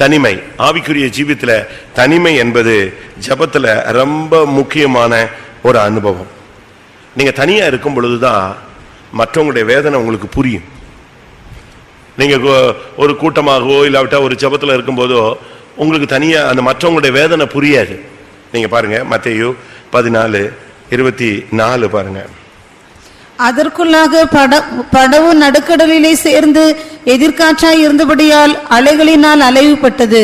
தனிமை ஆவிக்குரிய ஜீவித்துல தனிமை என்பது ஜபத்துல ரொம்ப முக்கியமான ஒரு அனுபவம். நீங்க தனியா இருக்கும் பொழுதுதான் மற்றவங்களுடைய வேதனை உங்களுக்கு புரியும். நீங்க ஒரு கூட்டமாகவோ இல்லாவிட்டா ஒரு ஜபத்துல இருக்கும்போதோ உங்களுக்கு தனியா அந்த மற்றவங்களுடைய வேதனை புரியாது. நீங்க பாருங்க மத்தேயு 14:24 பாருங்க. அதற்குள்ளாக படவு நடுக்கடலிலே சேர்ந்து எதிர்காற்றாய் இருந்தபடியால் அலைகளினால் அலைவுபட்டது.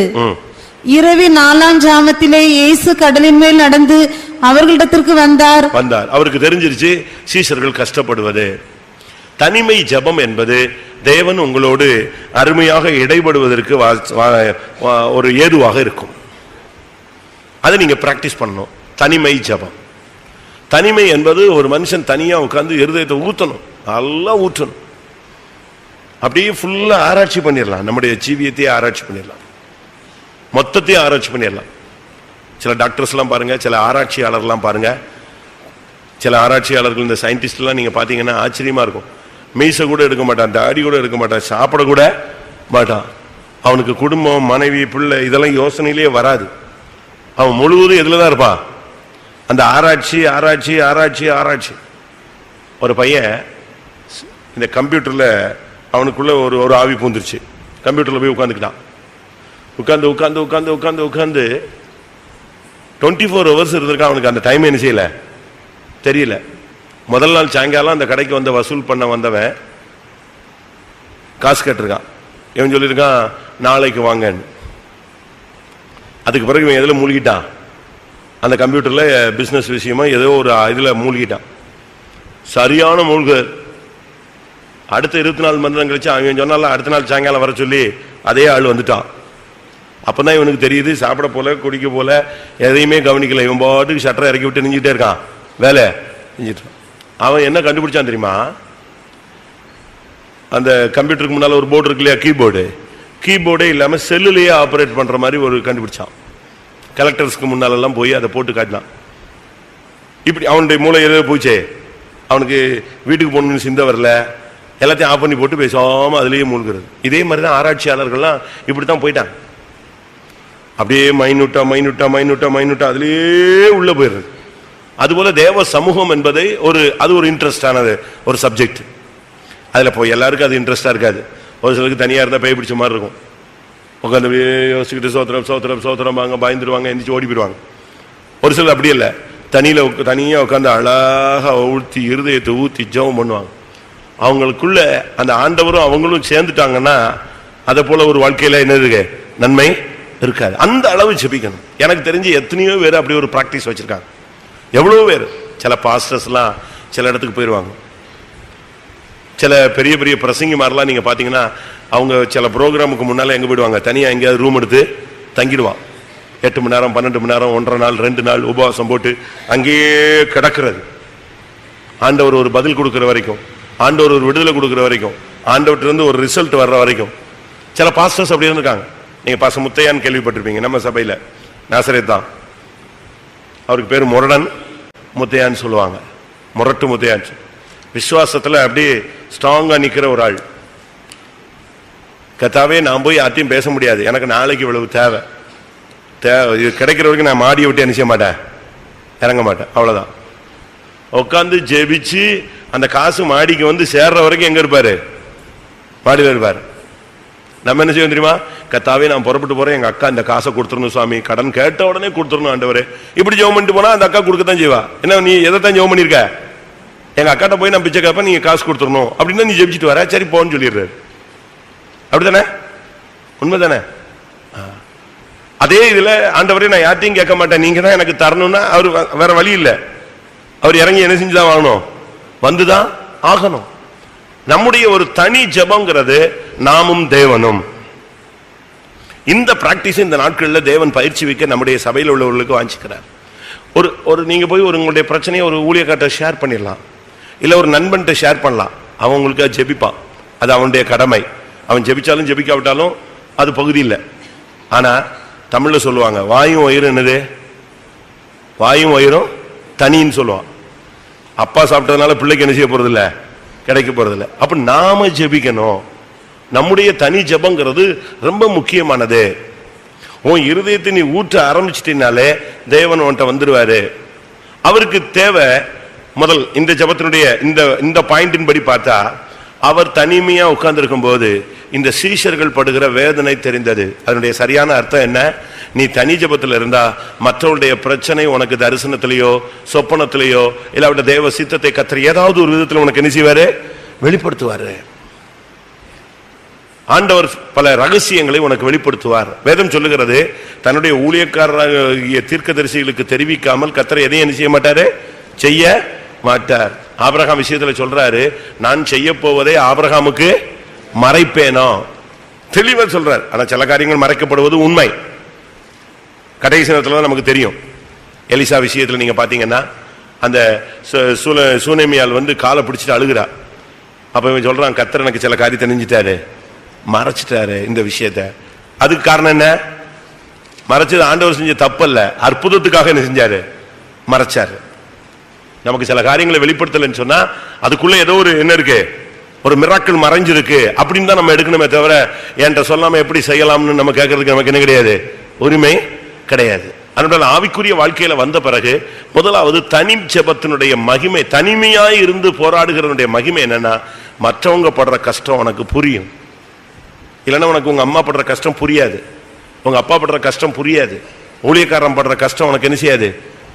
இரவி 4ஆம் ஜாமத்திலே இயேசு கடலின் மேல் நடந்து அவர்களிடத்திற்கு வந்தார். அவருக்கு தெரிஞ்சிருச்சு சீஷர்கள் கஷ்டப்படுவது. தனிமை ஜபம் என்பது தேவன் உங்களோடு அருமையாக இடைபடுவதற்கு ஒரு ஏதுவாக இருக்கும். அதை நீங்க பிராக்டிஸ் பண்ணணும். தனிமை ஜபம். தனிமை என்பது ஒரு மனுஷன் தனியா உட்கார்ந்து இருதயத்தை ஊற்றணும், நல்லா ஊற்றணும். அப்படியே ஃபுல்லா ஆராய்ச்சி பண்ணிடலாம். நம்முடைய ஜீவியத்தையே ஆராய்ச்சி பண்ணிடலாம், மொத்தத்தையும் ஆராய்ச்சி பண்ணிடலாம். சில டாக்டர்ஸ் எல்லாம் பாருங்க, சில ஆராய்ச்சியாளர்லாம் பாருங்க. சில ஆராய்ச்சியாளர்கள் இந்த சயின்டிஸ்ட் எல்லாம் நீங்க பாத்தீங்கன்னா ஆச்சரியமா இருக்கும். மீசை கூட எடுக்க மாட்டான், தாடி கூட எடுக்க மாட்டான், சாப்பிட கூட மாட்டான். அவனுக்கு குடும்பம், மனைவி, பிள்ளை இதெல்லாம் யோசனையிலேயே வராது. அவன் முழுவதும் எதுலதான் இருப்பான்? அந்த ஆராய்ச்சி ஆராய்ச்சி ஆராய்ச்சி ஆராய்ச்சி. ஒரு பையன் இந்த கம்ப்யூட்டர்ல அவனுக்குள்ள ஒரு ஆவி பூந்துருச்சு. கம்ப்யூட்டர்ல போய் உட்காந்துக்கிட்டான். உட்காந்து உட்காந்து உட்காந்து உட்காந்து உட்காந்து 24 hours இருந்திருக்கான். அவனுக்கு அந்த டைம் என்ன செய்யல தெரியல. முதல் நாள் சாயங்காலம் அந்த கடைக்கு வந்த வசூல் பண்ண வந்தவன் காசு கட்டிருக்கான். இவன் சொல்லியிருக்கான் நாளைக்கு வாங்கன்னு. அதுக்கு பிறகு இவன் எதுல மூழ்கிட்டான்? அந்த கம்ப்யூட்டர்ல பிசினஸ் விஷயமா ஏதோ ஒரு இதுல மூழ்கிட்டான். சரியான மூழ்கு. அடுத்த 24 மணி நேரம் கழிச்சு அவன் சொன்னால அடுத்த நாள் சாயங்காலம் வர சொல்லி அதே ஆள் வந்துட்டான். அப்பதான் இவனுக்கு தெரியுது சாப்பிட போல குடிக்க போல எதையுமே கவனிக்கல. இவன் பாட்டுக்கு ஷட்டரை இறக்கி விட்டு நிஞ்சிட்டே இருக்கான், வேலை செஞ்சிட்டு. அவன் என்ன கண்டுபிடிச்சான் தெரியுமா? அந்த கம்ப்யூட்டருக்கு முன்னால ஒரு போர்டு இருக்கு இல்லையா, கீபோர்டே இல்லாம செல்லுலயே ஆபரேட் பண்ற மாதிரி ஒரு கண்டுபிடிச்சான். கலெக்டர்ஸ்க்கு முன்னாலெல்லாம் போய் அதை போட்டு காட்டினான். இப்படி அவனுடைய மூளை எதோ போச்சே, அவனுக்கு வீட்டுக்கு போகணும்னு சிந்த வரல, எல்லாத்தையும் ஆஃப் பண்ணி போட்டு பேசாம அதுலயே மூழ்கிறது. இதே மாதிரிதான் ஆராய்ச்சியாளர்கள்லாம் இப்படித்தான் போயிட்டாங்க. அப்படியே மைனூட்டா மைனூட்டா மைனூட்டா மைனூட்டா அதுலயே உள்ள போயிடுறது. அதுபோல தேவ சமூகம் என்பதை அது ஒரு இன்ட்ரெஸ்டானது ஒரு சப்ஜெக்ட். அதுல போய் எல்லாருக்கும் அது இன்ட்ரெஸ்டா இருக்காது. ஒரு சிலருக்கு தனியா இருந்தா பேய் பிடிச்ச மாதிரி இருக்கும். உட்காந்து யோசிச்சுக்கிட்டு சோத்திரம் சோத்திரம் சோத்திரம் வாங்க பயந்துருவாங்க, எந்திரிச்சு ஓடி போயிடுவாங்க. ஒரு சிலர் அப்படி இல்லை, தனியா உட்காந்து அழகா ஊற்றி இருதயத்தை ஊற்றி ஜெபம் பண்ணுவாங்க. அவங்களுக்குள்ள அந்த ஆண்டவரும் அவங்களும் சேர்ந்துட்டாங்கன்னா அதை போல ஒரு வாழ்க்கையில என்னது நன்மை இருக்காது. அந்த அளவு ஜெபிக்கணும். எனக்கு தெரிஞ்சு எத்தனையோ பேர் அப்படி ஒரு பிராக்டிஸ் வச்சிருக்காங்க. எவ்வளவு பேர். சில பாஸ்டர்ஸ் எல்லாம் சில இடத்துக்கு போயிடுவாங்க. சில பெரிய பெரிய பிரசங்கிமாரெல்லாம் நீங்க பாத்தீங்கன்னா அவங்க சில ப்ரோக்ராமுக்கு முன்னால எங்க போயிடுவாங்க, தனியா எங்கேயாவது ரூம் எடுத்து தங்கிடுவான். 8 மணி நேரம் 12 மணி நேரம் 1.5 நாள் 2 நாள் உபவாசம் போட்டு அங்கேயே கிடக்கிறது. ஆண்டவர் ஒரு பதில் கொடுக்கிற வரைக்கும், ஆண்டவர் ஒரு விடுதலை கொடுக்கிற வரைக்கும், ஆண்டவர்கிட்ட இருந்து ஒரு ரிசல்ட் வர்ற வரைக்கும். சில பாஸ்டர்ஸ் அப்படி இருந்திருக்காங்க. நீங்க பாஸ்டர் முத்தையான்னு கேள்விப்பட்டிருப்பீங்க, நம்ம சபையில நாசரேத் தான். அவருக்கு பேரு முரடன் முத்தையான்னு சொல்லுவாங்க. முரட்டு முத்தையான்னு. விசுவாசத்துல அப்படியே ஸ்ட்ராங்கா நிக்கிற ஒரு ஆள். கத்தாவே நான் போய் யார்த்தையும் பேச முடியாது, எனக்கு நாளைக்கு இவ்வளவு தேவை கிடைக்கிற வரைக்கும் நான் மாடியை விட்டு என்ன செய்ய மாட்டேன், இறங்க மாட்டேன், அவ்வளவுதான். உட்காந்து ஜெபிச்சு அந்த காசு மாடிக்கு வந்து சேர்ற வரைக்கும் எங்க இருப்பாரு, மாடியில் இருப்பாரு. நம்ம என்ன செய்வோம் தெரியுமா? கத்தாவே நான் புறப்பட்டு போறேன், எங்க அக்கா இந்த காசை கொடுத்துடணும் சுவாமி, கடன் கேட்ட உடனே கொடுத்துடணும் ஆண்டவரே. இப்படி ஜெபம் பண்ணிட்டு போனா அந்த அக்கா கொடுக்கத்தான் செய்வா. என்ன நீ எதைத்தான் ஜெபம் பண்ணிருக்க? எங்க அக்காட்ட போய் நான் பிச்சை கேப்ப, நீங்க காசு கொடுத்துடணும் அப்படின்னா நீ ஜெபிச்சுட்டு வர, சரி போன்னு சொல்லிடுறாரு. அப்படித்தானே? உண்மைதானே? அதே இதுல ஆண்டவரே நான் யார்ட்டையும் கேட்க மாட்டேன், நீங்க தான் எனக்கு தரணும்னா அவரு வேற வழி இல்லை. அவர் இறங்கி என்ன செஞ்சுதான் வாங்கணும், வந்துதான் ஆகணும். நம்முடைய ஒரு தனி ஜெபம்ங்கிறது நாமும் தேவனும். இந்த பிராக்டிஸ் இந்த நாட்களில் தேவன் பயிற்சி வைக்க நம்முடைய சபையில் உள்ளவர்களுக்கு வாஞ்சிக்கிறார். ஒரு நீங்க போய் உங்களுடைய பிரச்சனையை ஒரு ஊழியக்கார்ட்ட ஷேர் பண்ணிடலாம், இல்ல ஒரு நண்பன்கிட்ட ஷேர் பண்ணலாம். அவன் உங்களுக்கு ஜெபிப்பான், அது அவனுடைய கடமை. அவன் ஜெபிச்சாலும் ஜெபிக்காவிட்டாலும் அது பகுதி இல்லை. ஆனா தமிழ்ல சொல்லுவாங்க, வாயும் வயிறும் என்னது, வாயும் வயிறும் தனின்னு சொல்லுவான். அப்பா சாப்பிட்டதுனால பிள்ளைக்கு என்ன செய்ய போறது இல்லை, கிடைக்க போறது இல்லை. அப்ப நாம ஜெபிக்கணும். நம்முடைய தனி ஜெபங்கிறது ரொம்ப முக்கியமானது. உன் இருதயத்தை நீ ஊற்ற ஆரம்பிச்சிட்டீனாலே தேவன் உன்கிட்ட வந்துருவாரு. அவருக்கு தேவை முதல் இந்த ஜெபத்தினுடைய இந்த பாயிண்டின் படி பார்த்தா, அவர் தனிமையா உட்கார்ந்து இருக்கும் போது இந்த சீஷர்கள் படுகிற வேதனை தெரிந்தது. அதனுடைய சரியான அர்த்தம் என்ன? நீ தனி ஜெபத்தில் இருந்தா மற்றவருடைய பிரச்சனை உனக்கு தரிசனத்திலேயோ சொப்பனத்திலேயோ இல்லாவிட்ட தேவ சித்தத்தை கத்தர் ஏதாவது ஒரு விதத்தில் உனக்கு என்ன செய்வாரு? வெளிப்படுத்துவாரு. ஆண்டவர் பல ரகசியங்களை உனக்கு வெளிப்படுத்துவார். வேதம் சொல்லுகிறது, தன்னுடைய ஊழியக்காரராகிய தீர்க்கதரிசிகளுக்கு தெரிவிக்காமல் கர்த்தர் எதையும் என்ன செய்ய மாட்டாரு? செய்ய மாட்டார். ஆபிரகாம் விஷயத்துல சொல்றாரு, நான் செய்ய போவதை ஆபிரகாமுக்கு மறைப்பேனோ, தெளிவா சொல்றார். ஆனா சில காரியங்கள் மறைக்கப்படுவது உண்மை. கடைசி நேரத்துல நமக்கு தெரியும். எலிசா விஷயத்துல நீங்க பாத்தீங்கன்னா, அந்த சூனேமியால் காலை பிடிச்சிட்டு அழுகிறா. அப்ப இவன் சொல்றான், கர்த்தர் எனக்கு சில காரியத்தை நெஞ்சிட்டாரு, மறைச்சிட்டாரு இந்த விஷயத்த. அதுக்கு காரணம் என்ன? மறைச்சது ஆண்டவர் செஞ்ச தப்பு அல்ல, அற்புதத்துக்காக என்ன செஞ்சாரு? மறைச்சாரு. நமக்கு சில காரியங்களை வெளிப்படுத்தலன்னு சொன்னா அதுக்குள்ள ஏதோ ஒரு என்ன இருக்கு, ஒரு மிராக்கிள் மறைஞ்சிருக்கு அப்படின்னு தான் நம்ம எடுக்கணுமே தவிர, என்கிட்ட சொல்லாம எப்படி செய்யலாம்னு நம்ம கேட்கறதுக்கு நமக்கு என்ன கிடையாது, உரிமை கிடையாது. அதனால ஆவிக்குரிய வாழ்க்கையில வந்த பிறகு முதலாவது தனி ஜெபத்தினுடைய மகிமை, தனிமையாய் இருந்து போராடுகிறவனுடைய மகிமை என்னன்னா, மற்றவங்க படுற கஷ்டம் உனக்கு புரியும். இல்லைன்னா உனக்கு உங்க அம்மா படுற கஷ்டம் புரியாது, உங்க அப்பா படுற கஷ்டம் புரியாது, ஊழியக்காரன் படுற கஷ்டம் உனக்கு என்ன செய்யாது,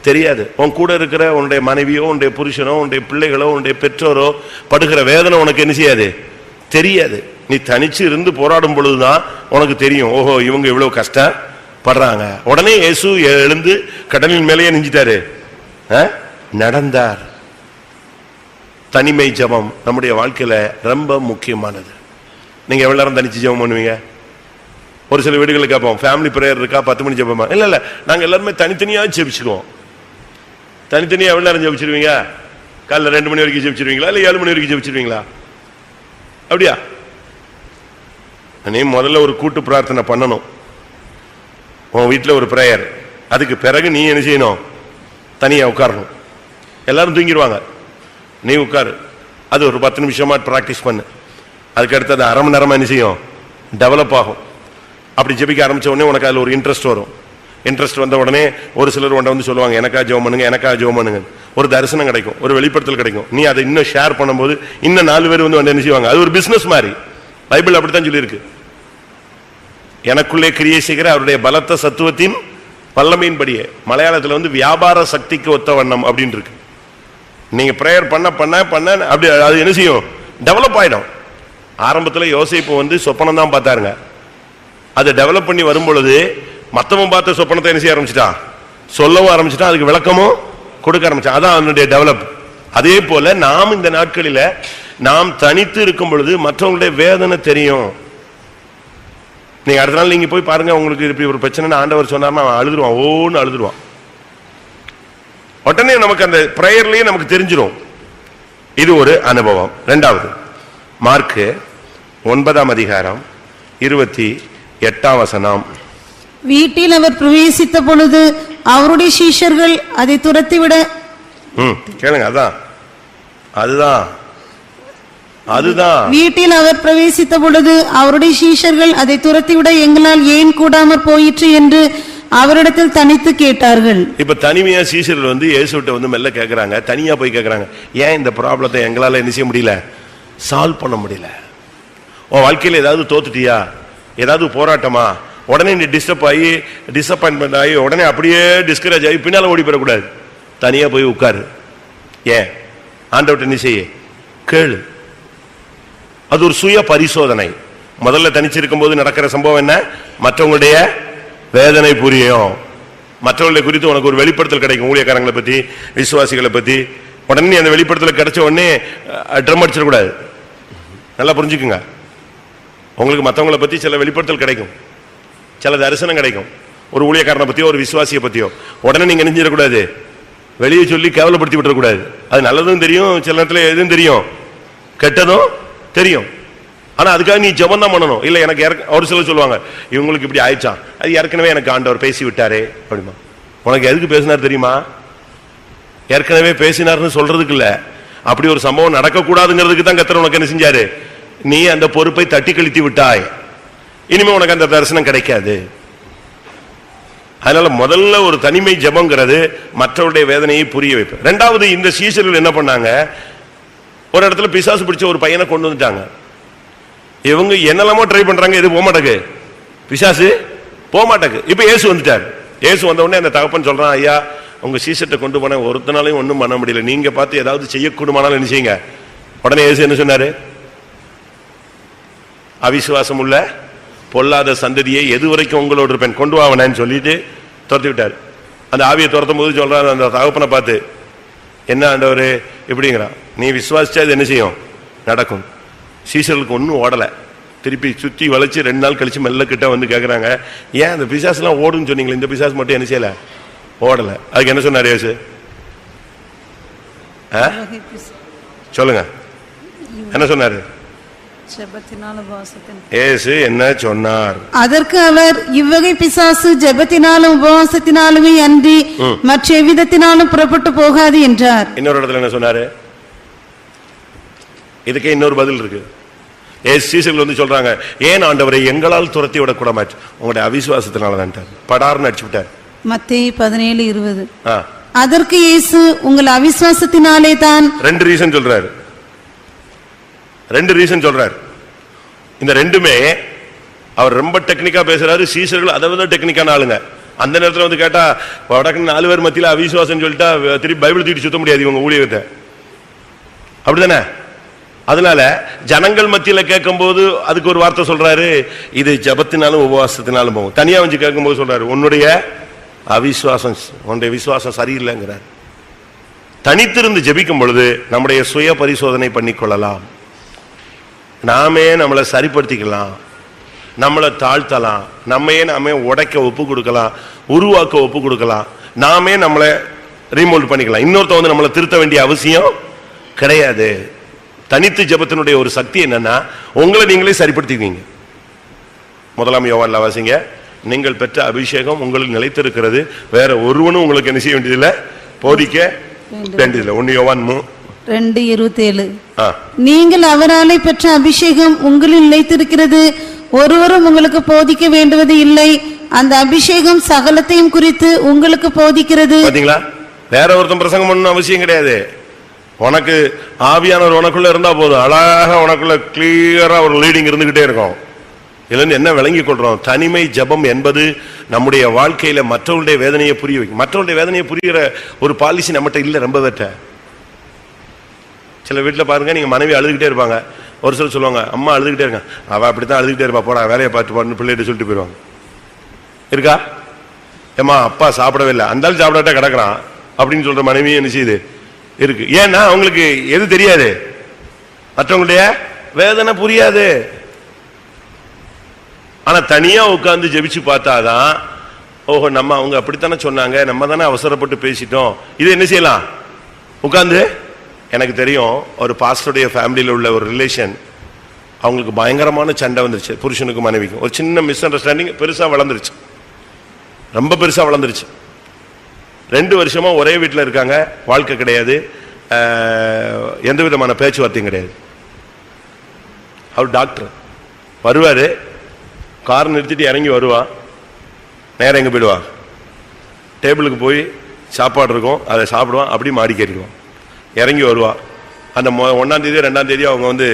தெரியாது. உன் கூட இருக்கிற உன்னுடைய மனைவியோ உன்னுடைய புருஷனோ உன்னுடைய பிள்ளைகளோ உன்னுடைய பெற்றோரோ படுகிற வேதனை உனக்கு என்ன செய்யாது, தெரியாது. நீ தனிச்சு இருந்து போராடும் பொழுதுதான் உனக்கு தெரியும், ஓஹோ இவங்க இவ்வளவு கஷ்டப்படுறாங்க. உடனே இயேசு எழுந்து கடலின் மேலேயே நெஞ்சிட்டாரு, நடந்தார். தனிமை ஜெபம் நம்முடைய வாழ்க்கையில ரொம்ப முக்கியமானது. நீங்க எவ்வளவு நேரம் தனிச்சு ஜெபம் பண்ணுவீங்க? ஒரு சில வீடுகளுக்கு கேட்போம், ஃபேமிலி பிரேயர் இருக்கா, 10 மணி ஜெபமா? இல்ல நாங்க எல்லாருமே தனித்தனியா ஜெபிச்சுக்குவோம். தனித்தனியா எவ்வளவு நேரம் ஜெபிச்சிருவீங்க? காலைல 2 மணி வரைக்கும் ஜெபிச்சிருவீங்களா, இல்ல 7 மணி வரைக்கும் ஜெபிச்சிருவீங்களா? அப்படியா? நீ முதல்ல ஒரு கூட்டு பிரார்த்தனை பண்ணணும். உன் வீட்டுல ஒரு பிரேயர், அதுக்கு பிறகு நீ என்ன செய்யணும்? தனியா உட்காரணும். எல்லாரும் தூங்கிடுவாங்க, நீ உட்காரு. அது ஒரு 10 நிமிஷமா பிராக்டிஸ் பண்ணு. அதுக்கு அடுத்து அது 1/2 மணி நேரமா என்ன செய்யும், டெவலப் ஆகும். அப்படி ஜெபிக்க ஆரம்பிச்ச உடனே உனக்கு அதுல ஒரு இன்ட்ரெஸ்ட் வரும். இன்ட்ரெஸ்ட் வந்த உடனே ஒரு சிலர் வந்து சொல்லுவாங்க, எனக்கா ஜெபம் பண்ணுங்க, எனக்கா ஜெபம் பண்ணுங்க. ஒரு தரிசனம் கிடைக்கும், ஒரு வெளிப்படுத்தல் கிடைக்கும். நீ அதை இன்னும் ஷேர் பண்ணும்போது இன்னும் 4 பேர் வந்து என்ன செய்வாங்க. அது ஒரு பிசினஸ் மாதிரி. பைபிள் அப்படித்தான் சொல்லியிருக்கு. எனக்குள்ளே கிரியை செய்கிற அவருடைய பலத்த சத்துவத்தின் வல்லமையின் படியே. மலையாளத்துல வியாபார சக்திக்கு ஒத்த வண்ணம் அப்படின்னு இருக்கு. நீங்க பிரேயர் பண்ண பண்ண பண்ண அப்படி அது என்ன செய்யும், டெவலப் ஆயிடும். ஆரம்பத்துல யோசேப்பு சொப்பனம் தான் பார்த்தாருங்க. அதை டெவலப் பண்ணி வரும் பொழுது மத்தவன் பார்த்த சொப்பனத்தை என்ன செய்ய ஆரம்பிச்சிட்டான், சொல்லவும் ஆரம்பிச்சிட்டான், அதுக்கு விளக்கமும் கொடுக்க ஆரம்பிச்சான். அதான் அவனுடைய டெவலப். அதே போல நாம் இந்த நாட்களில நாம் தனித்து இருக்கும் பொழுது மற்றவங்களுடைய வேதனை தெரியும். நீங்க அடுத்த நாள் நீங்க போய் பாருங்க, உங்களுக்கு இப்படி ஒரு பிரச்சனை ஆண்டவர் சொன்னார்னா அவன் அழுதுருவான், ஓன்னு அழுதுருவான். உடனே நமக்கு அந்த பிரேயர்லயே நமக்கு தெரிஞ்சிடும். இது ஒரு அனுபவம். 2வது மார்க்கு 9ஆம் அதிகாரம் 28ஆம் வசனம். வீட்டில் அவர் பிரவேசித்த பொழுது அவருடைய சீஷர்கள் அதை துரத்திவிட, கேளுங்க, அதுதான் வீட்டில் அவர் பிரவேசித்த பொழுது அவருடைய சீஷர்கள் அதை துரத்திவிட எங்களால் ஏன் கூடாமற் போயிற்று என்று அவரிடத்தில் தனித்து கேட்டார்கள். இப்ப தனிமையா சீஷர்கள் இயேசுவிட்ட மெல்ல கேட்கறாங்க, தனியா போய் கேட்கறாங்க, ஏன் இந்த ப்ராப்ளத்தை எங்களால என்ன செய்ய முடியல, சால்வ் பண்ண முடியல? உன் வாழ்க்கையில ஏதாவது தோத்துட்டியா, ஏதாவது போராட்டமா, உடனே நீ டிஸ்டர்ப் ஆகி டிசப்பாயின்மெண்ட் ஆகி உடனே அப்படியே டிஸ்கரேஜ் ஆகி பின்னால ஓடி போயிடக்கூடாது. தனியா போய் உட்காரு. ஏன்? ஆண்டவர்ட்ட நீ செய்ய கேளு. அது ஒரு சுய பரிசோதனை. முதல்ல தனிச்சிருக்கும் போது நடக்கிற சம்பவம் என்ன, மற்றவங்களுடைய வேதனை புரியும், மற்றவர்களை குறித்து உனக்கு ஒரு வெளிப்படுத்தல் கிடைக்கும். ஊழியக்காரங்களை பத்தி, விசுவாசிகளை பத்தி உடனே அந்த வெளிப்படுத்தல் கிடைச்ச உடனே ட்ரம் அடிச்சிடக்கூடாது. நல்லா புரிஞ்சுக்குங்க. உங்களுக்கு மற்றவங்களை பத்தி சில வெளிப்படுத்தல் கிடைக்கும், சில தரிசனம் கிடைக்கும். ஒரு ஊழியக்காரனை பத்தியோ ஒரு விசுவாசியை பத்தியோ உடனே நீங்க நெஞ்சிடக்கூடாது, வெளியே சொல்லி கேவலப்படுத்தி விட்டுறக்கூடாது. அது நல்லதும் தெரியும், சில நேரத்துல எதுவும் தெரியும், கெட்டதும் தெரியும். ஆனா அதுக்காக நீ ஜெபம் தான் பண்ணணும். இல்ல எனக்கு ஒரு சிலர் சொல்லுவாங்க, இவங்களுக்கு இப்படி ஆயிடுச்சான், அது ஏற்கனவே எனக்கு ஆண்டவர் பேசி விட்டாரே அப்படிமா. உனக்கு எதுக்கு பேசினார் தெரியுமா? ஏற்கனவே பேசினார்னு சொல்றதுக்கு இல்ல, அப்படி ஒரு சம்பவம் நடக்க கூடாதுங்கிறதுக்கு தான் கர்த்தர் உனக்கு என்ன செஞ்சாரு, நீ அந்த பொறுப்பை தட்டி கழித்து விட்டாய், இனிமே உனக்கு அந்த தரிசனம் கிடைக்காது. அதனால முதல்ல ஒரு தனிமை ஜெபம்ங்கிறது மற்றவருடைய வேதனையை புரிய வைப்பு. ரெண்டாவது, இந்த சீஷர்கள் என்ன பண்ணாங்க, ஒரு இடத்துல பிசாசு பிடிச்ச ஒரு பையனை கொண்டு வந்துட்டாங்க. இவங்க என்னெல்லாமோ ட்ரை பண்றாங்க, எது போக மாட்டேங்குது, பிசாசு போக மாட்டேங்குது. இப்ப இயேசு வந்துட்டார். இயேசு வந்த உடனே அந்த தகப்பன் சொல்றான், ஐயா உங்க சீசர்ட்ட கொண்டு போன ஒருத்தனாலையும் ஒன்றும் பண்ண முடியல, நீங்க பார்த்து ஏதாவது செய்யக்கூடுமானாலும் என்ன செய்யுங்க. உடனே இயேசு என்ன சொன்னாரு, அவிசுவாசம் உள்ள பொல்லாத சந்ததியை எது வரைக்கும் உங்களோட இருப்பேன், கொண்டு வாவனேன்னு சொல்லிட்டு துரத்தி விட்டார். அந்த ஆவியை துரத்தும் போது சொல்றாரு அந்த தகப்பனை பார்த்து, என்ன ஆண்டவரு இப்படிங்கிறான், நீ விசுவாசிச்சா இது என்ன செய்யும், நடக்கும். சீசர்களுக்கு ஒன்றும் ஓடலை. திருப்பி சுற்றி வளைச்சு 2 நாள் கழிச்சு மெல்ல கிட்ட வந்து கேட்குறாங்க, ஏன் அந்த பிசாசுலாம் ஓடுன்னு சொன்னீங்களே, இந்த பிசாசு மட்டும் என்ன செய்யலை, ஓடலை. அதுக்கு என்ன சொன்னார் இயேசு, சொல்லுங்க என்ன சொன்னாரு இயேசு, என்ன சொன்னார்? அதற்கு அவர், இவ்வகை பிசாசு ஜெபத்தினாலும் உபவாசத்தினாலுமே அன்றி மற்ற எவ்விதத்தினாலும் புறப்பட்டு போகாது என்றார். இன்னொரு இடத்துல என்ன சொன்னாரு, இதுக்கே இன்னொரு பதில் இருக்கு. சீசர்கள் வந்து சொல்றாங்க, ஏன் ஆண்டவரை எங்களால் துரத்தி விடக்கூட மாற்று, உங்களுடைய அவிசுவாசத்தினால தான் படார்னு அடிச்சு விட்டார். மத்தேயு 17:20. அதற்கு இயேசு, உங்கள் அவிசுவாசத்தினாலே தான். 2 ரீசன் சொல்றாரு, 2 ரீசன் சொல்றாரு. இந்த ரெண்டுமே அவர் ரொம்ப டெக்னிக்கா பேசுறாரு, சீசர்கள் அதை விட டெக்னிக்கான ஆளுங்க. அந்த நேரத்தில் வந்து கேட்டா, வடக்கு 4 பேர் மத்தியில அவிசுவாசம் சொல்லிட்டா திருப்பி பைபிள் தூக்கி சுத்த முடியாது இவங்க ஊழியத்தை, அப்படிதானே? அதனால ஜனங்கள் மத்தியில கேட்கும் போது அதுக்கு ஒரு வார்த்தை சொல்றாரு, இது ஜபத்தினாலும் உபவாசத்தினாலும் போகும். தனியா வந்து கேட்கும் போது சொல்றாரு, உன்னுடைய அவிசுவாசம், உன்னுடைய விசுவாசம் சரியில்லைங்கிறார். தனித்திருந்து ஜெபிக்கும் பொழுது நம்முடைய சுய பரிசோதனை பண்ணிக்கொள்ளலாம், நாமே நம்மளை சரிப்படுத்திக்கலாம், நம்மளை தாழ்த்தலாம், நாமே உடைக்க ஒப்பு கொடுக்கலாம், உருவாக்க ஒப்பு கொடுக்கலாம், நாமே நம்மளை ரீமோல்ட் பண்ணிக்கலாம். இன்னொருத்த வந்து நம்மளை திருத்த வேண்டிய அவசியம் கிடையாது. தனித்து ஜெபத்தினுடைய ஒரு சக்தி என்னன்னா, உங்களை நீங்களே சரிப்படுத்திக்குவீங்க. 1 யோவான்ல வாசிங்க, நீங்கள் பெற்ற அபிஷேகம் உங்களுக்கு நிலைத்திருக்கிறது, வேற ஒருவனும் உங்களுக்கு என்ன செய்ய வேண்டியதில்லை, போதிக்க வேண்டியதில்லை. 1 யோவான் 2:27. நீங்கள் அவராலே பெற்ற அபிஷேகம் உங்களில் நிலைத்திருக்கிறது, ஒருவரும் உங்களுக்கு போதிக்க வேண்டுவது இல்லை, அந்த அபிஷேகம் சகலத்தையும் குறித்து உங்களுக்கு போதிக்கிறது. பாத்தீங்களா, வேற ஒருத்தன் பிரசங்கம் பண்ணணும் அவசியம் கிடையாது. உனக்கு ஆவியானவர் உனக்குள்ள இருந்தா போதும், அழகா உனக்குள்ள கிளியரா ஒரு லீடிங் இருந்துகிட்டே இருக்கும். இதுல என்ன விளங்கி கொள்றோம், தனிமை ஜபம் என்பது நம்முடைய வாழ்க்கையில மற்றவருடைய வேதனையை புரிய வைக்கும். மற்றவருடைய வேதனையை புரிகிற ஒரு பாலிசி நம்மகிட்ட இல்ல. ரொம்ப பேர்ட்ட சில வீட்டுல பாருங்க, நீங்க மனைவி அழுதுகிட்டே இருப்பாங்க, ஒரு சிலர் சொல்லுவாங்க, அம்மா அழுதுகிட்டே இருக்காங்க, அவ அப்படித்தான் அழுதுகிட்டே இருப்பா, போடா வேலையை பார்த்து பாருன்னு பிள்ளைகிட்ட சொல்லிட்டு போயிடுவாங்க. இருக்கா? ஏமா அப்பா சாப்பிடவே இல்லை, அந்த சாப்பிடாட்டா கிடக்குறான் அப்படின்னு சொல்ற மனைவியும் என்ன செய்யுது இருக்கு. ஏன்னா அவங்களுக்கு எது தெரியாது, மற்றவங்களுடைய வேதனை புரியாது. ஆனா தனியா உட்கார்ந்து ஜெபிச்சு பார்த்தாதான், ஓஹோ நம்ம அவங்க அப்படித்தானே சொன்னாங்க, நம்ம தானே அவசரப்பட்டு பேசிட்டோம், இது என்ன செய்யலாம் உட்கார்ந்து. எனக்கு தெரியும், ஒரு பாஸ்டருடைய ஃபேமிலியில் உள்ள ஒரு ரிலேஷன், அவங்களுக்கு பயங்கரமான சண்டை வந்துருச்சு, புருஷனுக்கும் மனைவிக்கும். ஒரு சின்ன மிஸ் அண்டர்ஸ்டாண்டிங் பெருசா வளர்ந்துருச்சு, ரொம்ப பெருசா வளர்ந்துருச்சு. 2 வருஷமா ஒரே வீட்டில் இருக்காங்க, வாழ்க்கை கிடையாது, எந்த விதமான பேச்சுவார்த்தையும் கிடையாது. அவர் டாக்டர் வருவாரு, கார் நிறுத்திட்டு இறங்கி வருவா, நேரம் எங்க போயிடுவா, டேபிளுக்கு போய் சாப்பாடு இருக்கும், அதை சாப்பிடுவான், அப்படி மாடி கேட்டுக்குவான், இறங்கி வருவா. அந்த 1ஆம் தேதி 2ஆம் தேதி அவங்க வந்து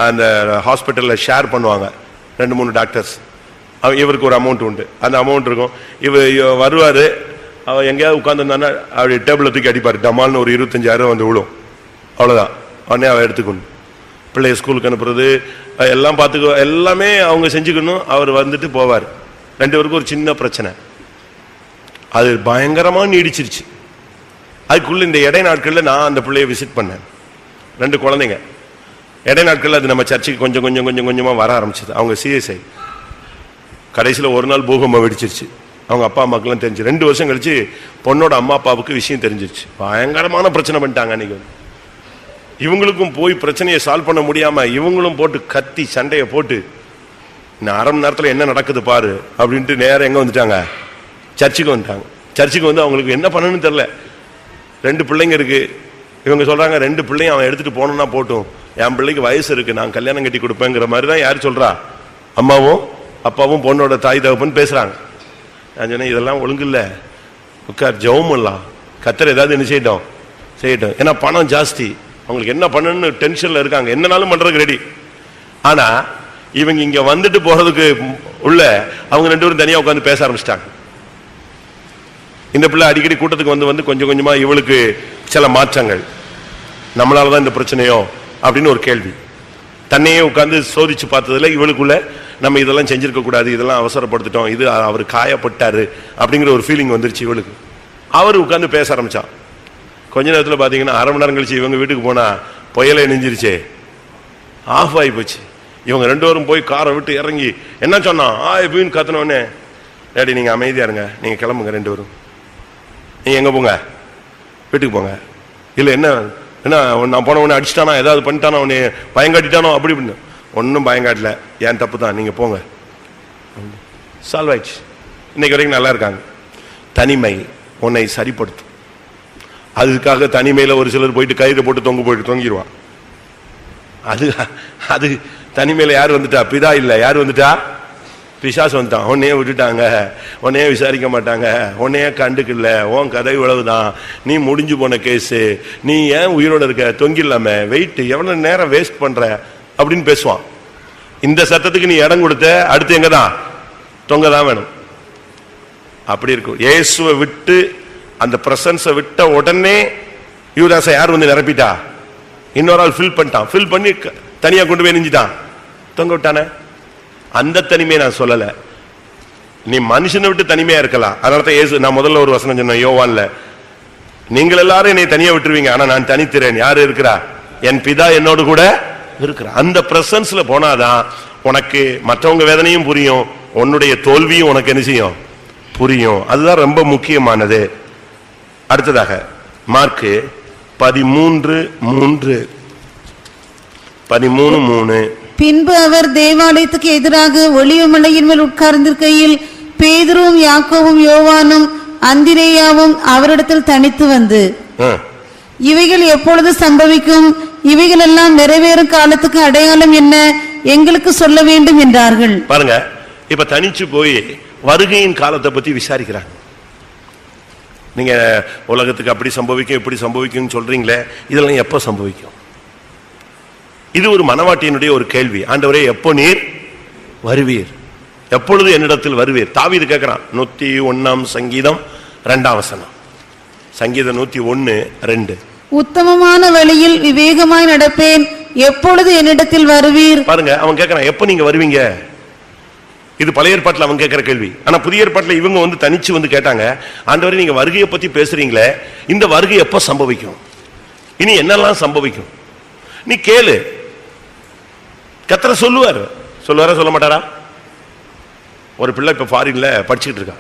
அந்த ஹாஸ்பிட்டலில் ஷேர் பண்ணுவாங்க 2-3 டாக்டர்ஸ். இவருக்கு ஒரு அமௌண்ட் உண்டு, அந்த அமௌண்ட் இருக்கும். இவர் வருவார், அவள் எங்கேயாவது உட்காந்துருந்தானா அப்படி டேபிளை தூக்கி அடிப்பார், டமால்னு ஒரு 25,000 வந்து விழும், அவ்வளோதான். உடனே அவள் எடுத்துக்கணும், பிள்ளைய ஸ்கூலுக்கு அனுப்புறது எல்லாம் பார்த்துக்கோ, எல்லாமே அவங்க செஞ்சுக்கணும். அவர் வந்துட்டு போவார். 2 பேருக்கும் ஒரு சின்ன பிரச்சனை, அது பயங்கரமாக நீடிச்சிருச்சு. அதுக்குள்ள இந்த இடை நாட்களில் நான் அந்த பிள்ளைய விசிட் பண்ணேன், 2 குழந்தைங்க. இடை நாட்களில் அது நம்ம சர்ச்சுக்கு கொஞ்சம் கொஞ்சம் கொஞ்சம் கொஞ்சமாக வர ஆரம்பிச்சது. அவங்க சிஎஸ்ஐ, கடைசியில் ஒரு நாள் பூகம்பம் வெடிச்சிருச்சு. அவங்க அப்பா அம்மாக்கெல்லாம் தெரிஞ்சு 2 வருஷம் கழிச்சு பொண்ணோட அம்மா அப்பாவுக்கு விஷயம் தெரிஞ்சிருச்சு. பயங்கரமான பிரச்சனை பண்ணிட்டாங்க. அன்னைக்கு இவங்களுக்கும் போய் பிரச்சனையை சால்வ் பண்ண முடியாம இவங்களும் போட்டு கத்தி சண்டையை போட்டு, இன்னும் 1/2 மணி நேரத்தில் என்ன நடக்குது பாரு அப்படின்ட்டு நேரம் எங்க வந்துட்டாங்க, சர்ச்சுக்கு வந்துட்டாங்க. சர்ச்சுக்கு வந்து அவங்களுக்கு என்ன பண்ணணும்னு தெரியல. 2 பிள்ளைங்க இருக்கு. இவங்க சொல்றாங்க, 2 பிள்ளையும் அவன் எடுத்துட்டு போனோம்னா போட்டும், என் பிள்ளைக்கு வயசு இருக்கு, நான் கல்யாணம் கட்டி கொடுப்பேங்கிற மாதிரி தான் யாரு சொல்றா, அம்மாவும் அப்பாவும் பொண்ணோட தாய் தகப்பன் பேசுறாங்க. நான் சொன்னேன், இதெல்லாம் ஒழுங்கு இல்லை, உட்கார் ஜெபம் பண்ணலாம், கர்த்தர் ஏதாவது என்ன செய்யட்டும். ஏன்னா பணம் ஜாஸ்தி, அவங்களுக்கு என்ன பண்ணணும்னு டென்ஷன்ல இருக்காங்க, என்னனாலும் பண்றதுக்கு ரெடி. ஆனா இவங்க இங்க வந்துட்டு போறதுக்கு உள்ள அவங்க 2 பேரும் தனியா உட்காந்து பேச ஆரம்பிச்சிட்டாங்க. இந்த பிள்ளை அடிக்கடி கூட்டத்துக்கு வந்து கொஞ்சம் கொஞ்சமா இவளுக்கு சில மாற்றங்கள், நம்மளாலதான் இந்த பிரச்சனையோ அப்படின்னு ஒரு கேள்வி. தன்னையே உட்கார்ந்து சோதிச்சு பார்த்ததுல இவளுக்குள்ள நம்ம இதெல்லாம் செஞ்சிருக்க கூடாது, இதெல்லாம் அவசரப்படுத்திட்டோம், இது அவர் காயப்பட்டாரு அப்படிங்கிற ஒரு ஃபீலிங் வந்துருச்சு இவளுக்கு. அவர் உட்கார்ந்து பேச ஆரம்பிச்சான். கொஞ்ச நேரத்தில் பாத்தீங்கன்னா 1/2 மணி நேரம் கழிச்சு இவங்க வீட்டுக்கு போனா புயலை நெஞ்சிருச்சே, ஆஃப் ஆகி போச்சு. இவங்க 2 பேரும் போய் காரை விட்டு இறங்கி என்ன சொன்னான், எப்படின்னு கத்தனோடனே, டேடி நீங்க அமைதியா இருங்க, நீங்க கிளம்புங்க 2 பேரும், நீங்க எங்க போங்க, வீட்டுக்கு போங்க. இல்ல என்ன நான் போன உடனே அடிச்சிட்டானா, ஏதாவது பண்ணிட்டானோ, உன்னை பயங்காட்டிட்டானோ அப்படி இப்படின்னு. ஒன்னும் பயங்காட்டல, ஏன் தப்பு தான், நீங்க போங்க, சால்வ் ஆயிடுச்சு. இன்னைக்கு வரைக்கும் நல்லா இருக்காங்க. தனிமை உன்னை சரிப்படுத்தும். அதுக்காக தனிமையில ஒரு சிலர் போயிட்டு கயிறு போட்டு தொங்கிடுவான். அது தனிமையில யார் வந்துட்டா, பிதா இல்ல, யார் வந்துட்டா, பிசாசு வந்துட்டான். உன்னையே விட்டுட்டாங்க, உன்னையே விசாரிக்க மாட்டாங்க, உன்னையே கண்டுக்கல, உன் கதை இவ்வளவுதான், நீ முடிஞ்சு போன கேஸு, நீ ஏன் உயிரோட இருக்க, தொங்கிடலாம, வெயிட் எவ்வளவு நேரம் வேஸ்ட் பண்ற அப்படின்னு பேசுவான். இந்த சத்தத்துக்கு நீ இடம் கொடுத்த, அடுத்து எங்கதான், தொங்கதான் வேணும். அப்படி இருக்கும். இயேசுவை விட்டு அந்த பிரசன்ஸை விட்ட உடனே யூதாசை யார் வந்து நிரப்பிட்டா, இன்னொரு ஆள் ஃபில் பண்ணிட்டான். ஃபில் பண்ணி தனியா கொண்டு போய் நெஞ்சிட்டான், தொங்க விட்டானே. அந்த தனிமையை நான் சொல்லல, நீ மனுஷனை விட்டு தனிமையா இருக்கலாம். அதனாலதான் இயேசு, நான் முதல்ல ஒரு வசனம் சொன்னேன் யோவான்ல, நீங்கள் எல்லாரும் என்னை தனியா விட்டுருவீங்க, ஆனா நான் தனித்திறேன். யாரு இருக்கிறா, என் பிதா என்னோடு கூட இருக்கிற. அந்த பிரசன்ஸ்ல போனாதான் உனக்கு மற்றவங்க வேதனையும் புரியும், உன்னுடைய தோல்வியும் உனக்கு என்ன செய்யும், புரியும். அதுதான் ரொம்ப முக்கியமானது. அடுத்ததாக மார்க்கு 13:3. பின்பு அவர் தேவாலயத்துக்கு எதிராக ஒலிவ மலையின் மேல் உட்கார்ந்திருக்கையில் பேதுருவும் யாக்கோவும் யோவானும் அந்திரேயாவும் அவரிடத்தில் தனித்து வந்து, இவைகள் எப்பொழுது சம்பவிக்கும், இவைகள் எல்லாம் நிறைவேறும் காலத்துக்கு அடையாளம் என்ன, எங்களுக்கு சொல்ல வேண்டும் என்றார்கள். பாருங்க, இப்ப தனிச்சு போய் வருகையின் காலத்தை பத்தி விசாரிக்கிறாங்க. நீங்க உலகத்துக்கு அப்படி சம்பவிக்கும் இப்படி சம்பவிக்கும் சொல்றீங்களே, இதெல்லாம் எப்ப சம்பவிக்கும்? இது ஒரு மனவாட்டியினுடைய ஒரு கேள்வி. ஆண்டவரே எப்போ நீர் வருவீர், எப்பொழுது என்னிடத்தில் வருவீர்? தாவீது கேட்கிறான். 101 சங்கீதம் 2 வசனம். சங்கீதம் 101:2. உத்தமமான வழியில் விவேகமாய் நடப்பேன், எப்பொழுது என்னிடத்தில் வருவீர்? பாருங்க, அவன் கேட்கிறான் எப்ப நீங்க வருவீங்க. இது பழைய ஏற்பாட்டில் அவன் கேட்கிற கேள்வி. ஆனா புதிய ஏற்பாட்டில் இவங்க வந்து தனிச்சு வந்து கேட்டாங்க, ஆண்டவரே நீங்க வருகையை பத்தி பேசுறீங்களே, இந்த வருகை எப்ப சம்பவிக்கும், இனி என்னெல்லாம் சம்பவிக்கும், நீ கேளு. கர்த்தர் சொல்லுவாரா சொல்ல மாட்டாரா? ஒரு பிள்ளை இப்ப ஃபாரின்ல படிச்சுட்டு இருக்கா.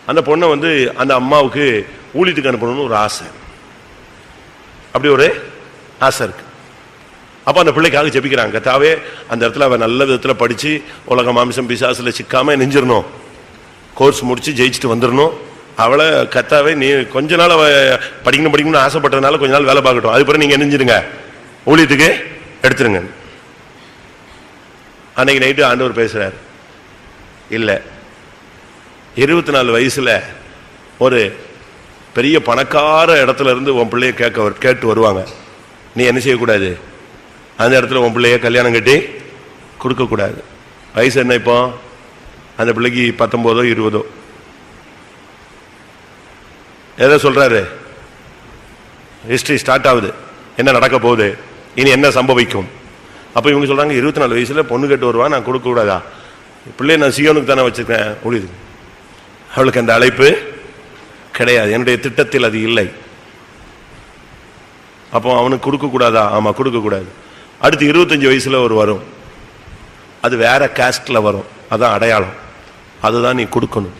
அந்த பொண்ணை வந்து அந்த அம்மாவுக்கு ஊழியத்துக்கு அனுப்பணும்னு ஒரு ஆசை, அப்படி ஒரு ஆசை இருக்கு. அப்ப அந்த பிள்ளைக்காக ஜெபிக்கிறாங்க. கர்த்தாவே அந்த இடத்துல அவ நல்ல விதத்துல படிச்சு உலக மாமிசம் பிசாசுல சிக்காம நெஞ்சிடணும், கோர்ஸ் முடிச்சு ஜெயிச்சுட்டு வந்துடணும். அவளை கர்த்தாவே நீ கொஞ்ச நாள் அவ படிக்கணும்னு ஆசைப்பட்டதுனால கொஞ்ச நாள் வேலை பார்க்கட்டும், அது பிறகு நீங்க நெஞ்சிடுங்க, ஊழியத்துக்கு எடுத்துருங்க. அன்னைக்கு நைட்டு ஆண்டவர் பேசுறாரு, இல்ல 24 வயசுல ஒரு பெரிய பணக்கார இடத்துல இருந்து உன் பிள்ளைய கேட்டு வருவாங்க, நீ என்ன செய்யக்கூடாது, அந்த இடத்துல உன் பிள்ளைய கல்யாணம் கட்டி கொடுக்க கூடாது. வயசு என்ன இப்போ? அந்த பிள்ளைக்கு 19ஓ 20ஓ. எதை சொல்றாரு? ஹிஸ்டரி ஸ்டார்ட் ஆகுது, என்ன நடக்க போகுது, இனி என்ன சம்பவிக்கும். அப்ப இவங்க சொல்றாங்க 24 வயசுல பொண்ணு கேட்டு வருவா, நான் கொடுக்க கூடாதா? பிள்ளைய நான் சியோனுக்கு தானே வச்சிருக்கேன், ஒழிது. அவளுக்கு அந்த அழைப்பு கிடையாது, என்னுடைய திட்டத்தில் அது இல்லை. அப்போ அவனுக்கு கொடுக்க கூடாதா? ஆமா, கொடுக்க கூடாது. அடுத்து 25 வயசுல ஒரு வரும், அது வேற காஸ்ட்ல வரும், அதான் அடையாளம், அதுதான் நீ கொடுக்கணும்.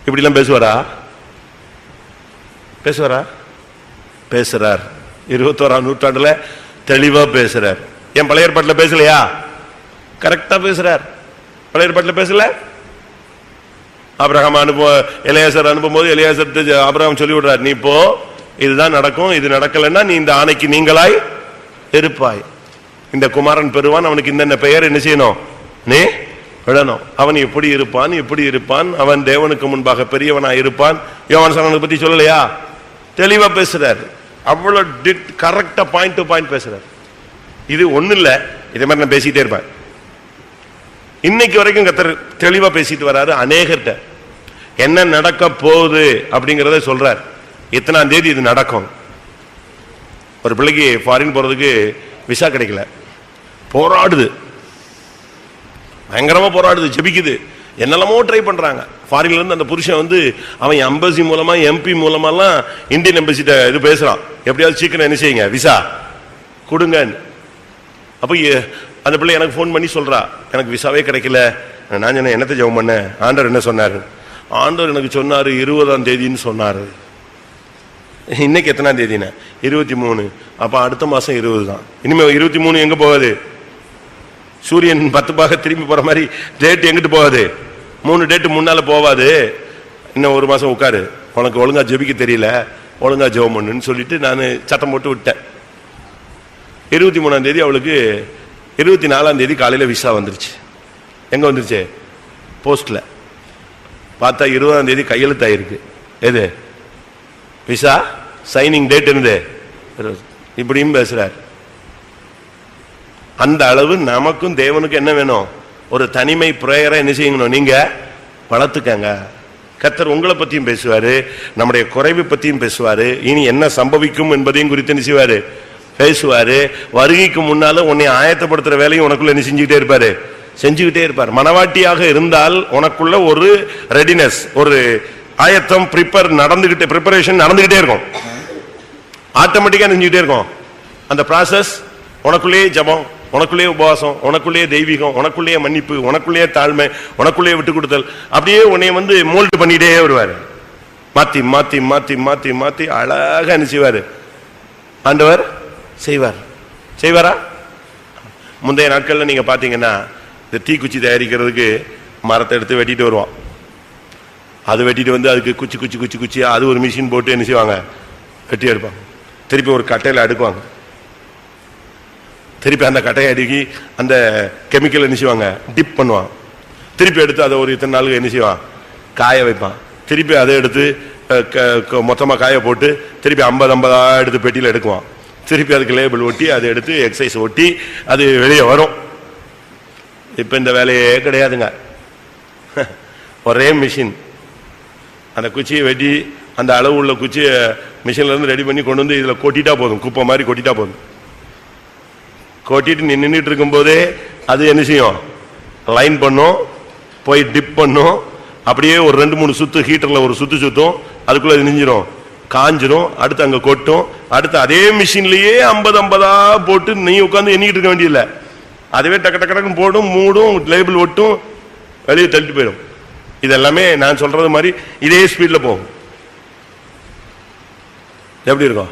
இப்படிலாம் பேசுவாரா? பேசுறார். 21ஆம் நூற்றாண்டுல தெளிவா பேசுறார். என் பழைய ஏற்பாட்டில் பேசலையா? கரெக்டா பேசுறார். பழைய ஏற்பாட்டில் பேசல. ஆபிரகாம் எலியாசர் அனுப்பும் போது எலியாசர் ஆபிரகாம் சொல்லி விடுறார், நீ போ, இதுதான் நடக்கும், இது நடக்கலன்னா நீ இந்த ஆணைக்கு நீங்களாய் இருப்பாய், இந்த குமாரன் பெறுவான், அவனுக்கு இந்த பெயர் என்ன செய்யணும், நீ விடணும். அவன் எப்படி இருப்பான், எப்படி இருப்பான், அவன் தேவனுக்கு முன்பாக பெரியவனா இருப்பான். யோவான் ஸ்நானனை பத்தி சொல்லலையா? தெளிவா பேசுறாரு. அவ்வளவு கரெக்டா பாயிண்ட் டு பாயிண்ட் பேசுறாரு. இது ஒண்ணு இல்ல, இதே மாதிரி நான் பேசிட்டே இருப்பேன். இன்னைக்கு வரைக்கும் கர்த்தர் தெளிவா பேசிட்டு வராரு. அநேகர்கிட்ட என்ன நடக்க போகுது அப்படிங்கறத சொல்றார். எத்தனாம் தேதி இது நடக்கும்? ஒரு பிள்ளைக்கு ஃபாரின் போறதுக்கு விசா கிடைக்கல, போராடுது, பயங்கரமா போராடுது, ஜெபிக்குது, என்னெல்லாமோ ட்ரை பண்றாங்க. ஃபாரின்ல இருந்து அந்த புருஷன் வந்து அவன் எம்பசி மூலமா எம்பி மூலமாலாம் இந்தியன் எம்பசிட்ட இது பேசுறான், எப்படியாவது சீக்கிரம் என்ன செய்யுங்க விசா கொடுங்க. அப்ப அந்த பிள்ளை எனக்கு ஃபோன் பண்ணி சொல்றா, எனக்கு விசாவே கிடைக்கல. நான் சொன்னேன், என்னத்தை ஜெபம் பண்ண? ஆண்டவர் என்ன சொன்னாரு? ஆண்டவர் எனக்கு சொன்னாரு 20ஆம் தேதின்னு சொன்னாரு. இன்னைக்கு எத்தனாம் தேதினா? 23. அப்ப அடுத்த மாசம் 20 தான். இனிமே 23 எங்க போகாது? சூரியன் 10 பாக திரும்பி போற மாதிரி டேட் எங்கிட்டு போகாது? 3 டேட்டு முன்னால போவாது. இன்னும் ஒரு மாசம் உட்காரு, உனக்கு ஒழுங்கா ஜெபிக்க தெரியல, ஒழுங்கா ஜெபம் பண்ணுன்னு சொல்லிட்டு நான் சட்டம் போட்டு விட்டேன். 23ஆம் தேதி அவளுக்கு 24ஆம் தேதி காலையில விசா வந்துருச்சு. எங்க வந்துருச்சு? போஸ்ட்ல. பார்த்தா 20ஆம் தேதி கையெழுத்தாயிருக்கு. எது விசா சைனிங் டேட் இருந்து இப்படியும் பேசுறார். அந்த அளவு நமக்கும் தேவனுக்கு என்ன வேணும்? ஒரு தனிமை பிரேயரை என்ன செய்யணும்? நீங்க வளர்த்துக்கங்க. கர்த்தர் உங்களை பத்தியும் பேசுவாரு, நம்முடைய குறைவு பத்தியும் பேசுவாரு, இனி என்ன சம்பவிக்கும் என்பதையும் குறித்து என்ன செய்வாரு? பேசுவாரு. வருகைக்கு முன்னால உன்னை ஆயத்தப்படுத்துற வேலையும் உனக்குள்ள என்ன செஞ்சுக்கிட்டே இருப்பார். மனவாட்டியாக இருந்தால் உனக்குள்ள ஒரு ரெடினஸ், ஒரு ஆயத்தம், ப்ரிப்பரேஷன் நடந்துகிட்டே இருக்கும். ஆட்டோமேட்டிக்கா செஞ்சுக்கிட்டே இருக்கும். அந்த ப்ராசஸ் உனக்குள்ளேயே ஜபம், உனக்குள்ளேயே உபவாசம், உனக்குள்ளேயே தெய்வீகம், உனக்குள்ளேயே மன்னிப்பு, உனக்குள்ளேயே தாழ்மை, உனக்குள்ளேயே விட்டு கொடுத்தல், அப்படியே உன்னை வந்து மோல்ட் பண்ணிட்டே வருவாரு. மாத்தி மாத்தி மாத்தி மாத்தி மாத்தி அழகா என்ன செய்வாரு? ஆண்டவர் செய்வாரா? முந்தைய நாட்கள்ல நீங்க பாத்தீங்கன்னா இந்த தீக்குச்சி தயாரிக்கிறதுக்கு மரத்தை எடுத்து வெட்டிட்டு வருவான். அது வெட்டிட்டு வந்து அதுக்கு குச்சி குச்சி குச்சி குச்சி அது ஒரு மிஷின் போட்டு என்ன செய்வாங்க? வெட்டி எடுப்பாங்க. திருப்பி ஒரு கட்டையில அடுக்குவாங்க. திருப்பி அந்த கட்டையை அடுக்கி அந்த கெமிக்கல் என்ன செய்வாங்க? டிப் பண்ணுவான். திருப்பி எடுத்து அதை ஒரு இத்தனை நாளுக்கு என்ன செய்வான்? காய வைப்பான். திருப்பி அதை எடுத்து மொத்தமா காய போட்டு திருப்பி 50 எடுத்து பெட்டியில எடுக்குவான். திருப்பி அதுக்கு லேபிள் ஒட்டி அதை எடுத்து எக்ஸைஸ் ஒட்டி அது வெளியே வரும். இப்ப இந்த வேலையே கிடையாதுங்க. ஒரே மிஷின். அந்த குச்சியை வெட்டி அந்த அளவு உள்ள குச்சியை மிஷின்ல இருந்து ரெடி பண்ணி கொண்டு வந்து இதுல கொட்டிட்டா போதும், குப்பை மாதிரி கொட்டிட்டா போதும். கொட்டிட்டு நின்றுட்டு இருக்கும் போதே அது என்ன செய்யும்? லைன் பண்ணும், போய் டிப் பண்ணும். அப்படியே ஒரு 2-3 சுத்து ஹீட்டர்ல ஒரு சுத்து சுத்தும், அதுக்குள்ள அது நெஞ்சிரும், காஞ்சிரும். அடுத்து அங்க கொட்டும். அடுத்து அதே மிஷின்லயே 50 போட்டு நீ உட்காந்து எண்ணிட்டு இருக்க வேண்டியதில்லை. அதுவே டக்கு டக்கு டக்குன்னு போடும், மூடும், லேபிள் ஒட்டும், வெளியே தள்ளிட்டு போயிடும். இதெல்லாமே நான் சொல்றது மாதிரி இதே ஸ்பீட்ல போகும். எப்படி இருக்கும்?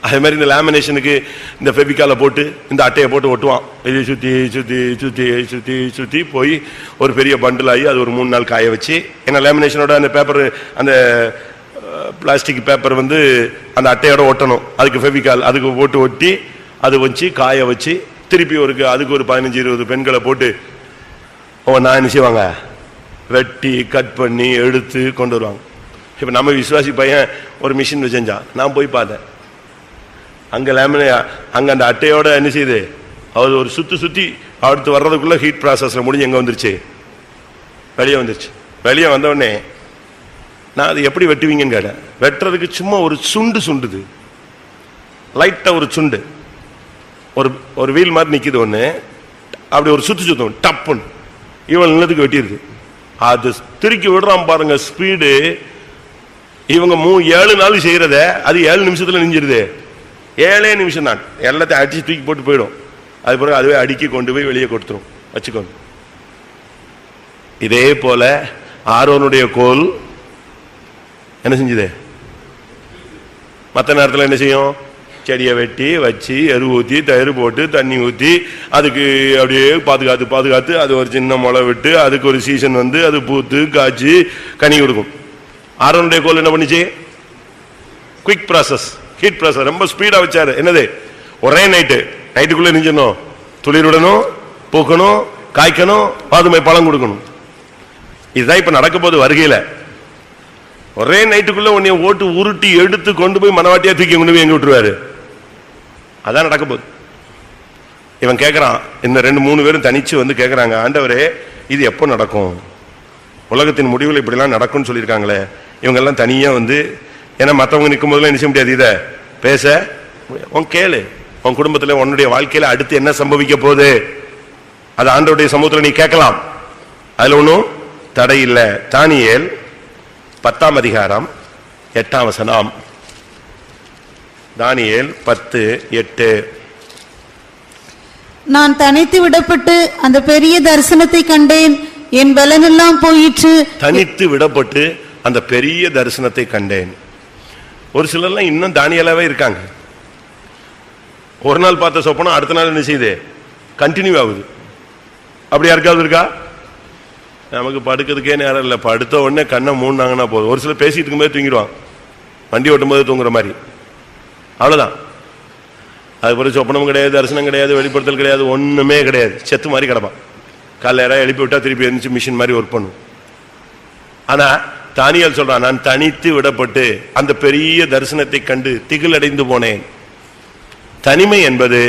அதே மாதிரி இந்த லேமினேஷனுக்கு இந்த ஃபெவிகால போட்டு இந்த அட்டையை போட்டு ஒட்டுவான். இதை சுத்தி சுத்தி சுத்தி சுத்தி சுத்தி போய் ஒரு பெரிய பண்டில் ஆகி அது ஒரு 3 நாள் காய வச்சு, ஏன்னா லேமினேஷனோட அந்த பேப்பர், அந்த பிளாஸ்டிக் பேப்பர் வந்து அந்த அட்டையோட ஒட்டணும். அதுக்கு ஃபெவிகால் அதுக்கு போட்டு ஒட்டி அது வச்சு காய வச்சு திருப்பி அதுக்கு ஒரு 15-20 பெண்களை போட்டு நான் என்ன செய்வாங்க? வெட்டி கட் பண்ணி எடுத்து கொண்டு வருவாங்க. இப்ப நம்ம விசுவாசி பையன் ஒரு மிஷின் வச்சா நான் போய் பார்த்தேன். அங்க அங்க அந்த அட்டையோட என்ன செய்யுது? அது ஒரு சுத்தி அடுத்து வர்றதுக்குள்ள ஹீட் ப்ராசஸ்ல முடிஞ்சு எங்க வந்துருச்சு? வெளியே வந்துருச்சு. வெளியே வந்த உடனே நான் அது எப்படி வெட்டுவீங்கன்னு கேட்டேன். வெட்டுறதுக்கு சும்மா ஒரு சுண்டுது, லைட்டா ஒரு சுண்டு, ஒரு வீல் மாதிரி நிக்குது ஒண்ணு, அப்படி ஒரு சுத்தும் டப்புன்னு இவன் நிலத்துக்கு வெட்டிடுது. அது திருக்கி விடுறான் பாருங்க ஸ்பீடு. இவங்க 7 நாள் செய்யறத அது 7 நிமிஷத்துல நெஞ்சிருது. 7 நிமிஷம் தான். எல்லாத்தையும் அடிச்சு தூக்கி போட்டு போயிடும். அது பிறகு அதுவே அடுக்கி கொண்டு போய் வெளியே கொடுத்துரும், வச்சுக்கோங்க. இதே போல ஆரோனுடைய கோல் என்ன செஞ்சது? மற்ற நேரத்தில் என்ன செய்யும்? செடியை வெட்டி வச்சு எரு ஊற்றி தயிர் போட்டு தண்ணி ஊற்றி அதுக்கு அப்படியே பாதுகாத்து அது ஒரு சின்ன முளை விட்டு அதுக்கு ஒரு சீசன் வந்து அது பூத்து காய்ச்சி கனி கொடுக்கும். ஆரோனுடைய கோல் என்ன பண்ணிச்சு? குவிக் ப்ராசஸ், ஹீட் ப்ராசஸ், ரொம்ப ஸ்பீடா வச்சாரு. என்னது? ஒரே நைட்டுக்குள்ள நெஞ்சணும், துளிருடணும், பூக்கணும், காய்க்கணும், வாதுமை பழம் கொடுக்கணும். இதுதான் இப்ப நடக்க போது வருகையில. ஒரே நைட்டுக்குள்ள உன்னை ஓட்டு உருட்டி எடுத்து கொண்டு போய் மனவாட்டியா தூக்கி கொண்டு போய் எங்க விட்டுருவாரு. அதான் நடக்க போகுது. இவன் கேட்கறான், இந்த 2-3 பேரும் தனிச்சு வந்து கேட்கறாங்க, ஆண்டவரே இது எப்போ நடக்கும்? உலகத்தின் முடிவில் இப்படிலாம் நடக்கும்னு சொல்லியிருக்காங்களே. இவங்க எல்லாம் தனியா வந்து, ஏன்னா மற்றவங்க நிற்கும் போதெல்லாம் நினைச்ச முடியாது, இதை பேச உன் கேளு. உன் குடும்பத்துல உன்னுடைய வாழ்க்கையில அடுத்து என்ன சம்பவிக்க போகுது, அது ஆண்டவருடைய சமூகத்தில் நீ கேட்கலாம். அதுல ஒன்றும் தடை இல்லை. தானியேல் 10ஆம் அதிகாரம் 8ஆம் வசனம். தானியேல் 10:8. நான் தனித்து விடப்பட்டு அந்த பெரிய தரிசனத்தை கண்டேன், என் பலனெல்லாம் போயிற்று. தனித்து விடப்பட்டு அந்த பெரிய தரிசனத்தை கண்டேன். ஒரு சிலர்லாம் இன்னும் தானியேலாவே இருக்காங்க. ஒரு நாள் பார்த்த சொப்பனம் அடுத்த நாள் என்ன செய்யுது, கண்டினியூ ஆகுது. அப்படி யாருக்காவது இருக்கா? நமக்கு படுக்கிறதுக்கே நேரம் இல்லை, படுத்த உடனே கண்ணை மூடினாங்கன்னா போதும். ஒரு சிலர் பேசிட்டு இருக்கும்போது தூங்கிடுவான், வண்டி ஓட்டும் போது தூங்குற மாதிரி, அவ்வளவுதான். அதுக்கப்புறம் சொப்பனம் கிடையாது, தரிசனம் கிடையாது, வெளிப்படுத்தல் கிடையாது, ஒண்ணுமே கிடையாது. செத்து மாதிரி கிடப்பான். காலைல யாராவது எழுப்பி விட்டா திருப்பி எழுந்துச்சு மிஷின் மாதிரி ஒர்க் பண்ணும். ஆனா தானியேல் சொல்றான், நான் தனித்து விடப்பட்டு அந்த பெரிய தரிசனத்தை கண்டு திகிலடைந்து போனேன். தனிமை என்பது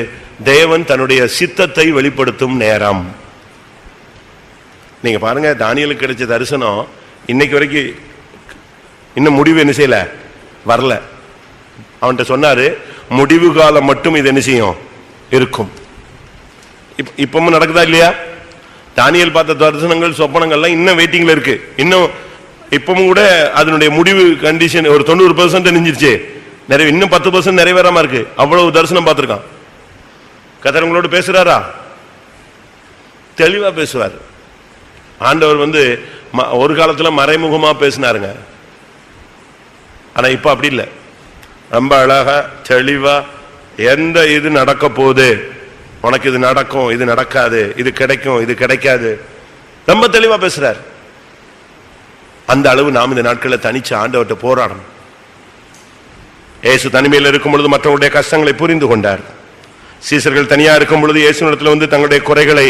தேவன் தன்னுடைய சித்தத்தை வெளிப்படுத்தும் நேரம். நீங்க பாருங்க, தானியேலுக்கு கிடைச்ச தரிசனம் இன்னைக்கு வரைக்கும் இன்னும் முடிவு என்ன செய்யல, வரல. அவன்கிட்ட சொன்னாரு, முடிவு காலம் மட்டும் இது என்ன செய்யும், இருக்கும். இப்பவும் நடக்குதா இல்லையா? தானியேல் பார்த்த தரிசனங்கள் சொப்பனங்கள்லாம் இன்னும் வெயிட்டிங்ல இருக்கு. இன்னும் இப்பவும் கூட அதனுடைய முடிவு கண்டிஷன் ஒரு 90% நெஞ்சிருச்சு, இன்னும் 10% நிறைவேறாம இருக்கு. அவ்வளவு தரிசனம் பார்த்திருக்கான். கர்த்தர் உங்களோட பேசுறாரா? தெளிவா பேசுவார். ஆண்டவர் வந்து ஒரு காலத்துல மறைமுகமா பேசினாருங்க. ஆனா இப்ப அப்படி இல்லை. ரொம்ப அழகா தெளிவா எந்த இது நடக்க போகுது, உனக்கு இது நடக்கும், இது நடக்காது, இது கிடைக்கும், இது கிடைக்காது, ரொம்ப தெளிவா பேசுறார். அந்த அளவு நாம் இந்த நாட்களில் தனிச்சு ஆண்டவர்கிட்ட போராடணும். இயேசு தனிமையில் இருக்கும் பொழுது மற்றவருடைய கஷ்டங்களை புரிந்து கொண்டார். சீசர்கள் தனியா இருக்கும் பொழுது இயேசுவிடத்தில் வந்து தங்களுடைய குறைகளை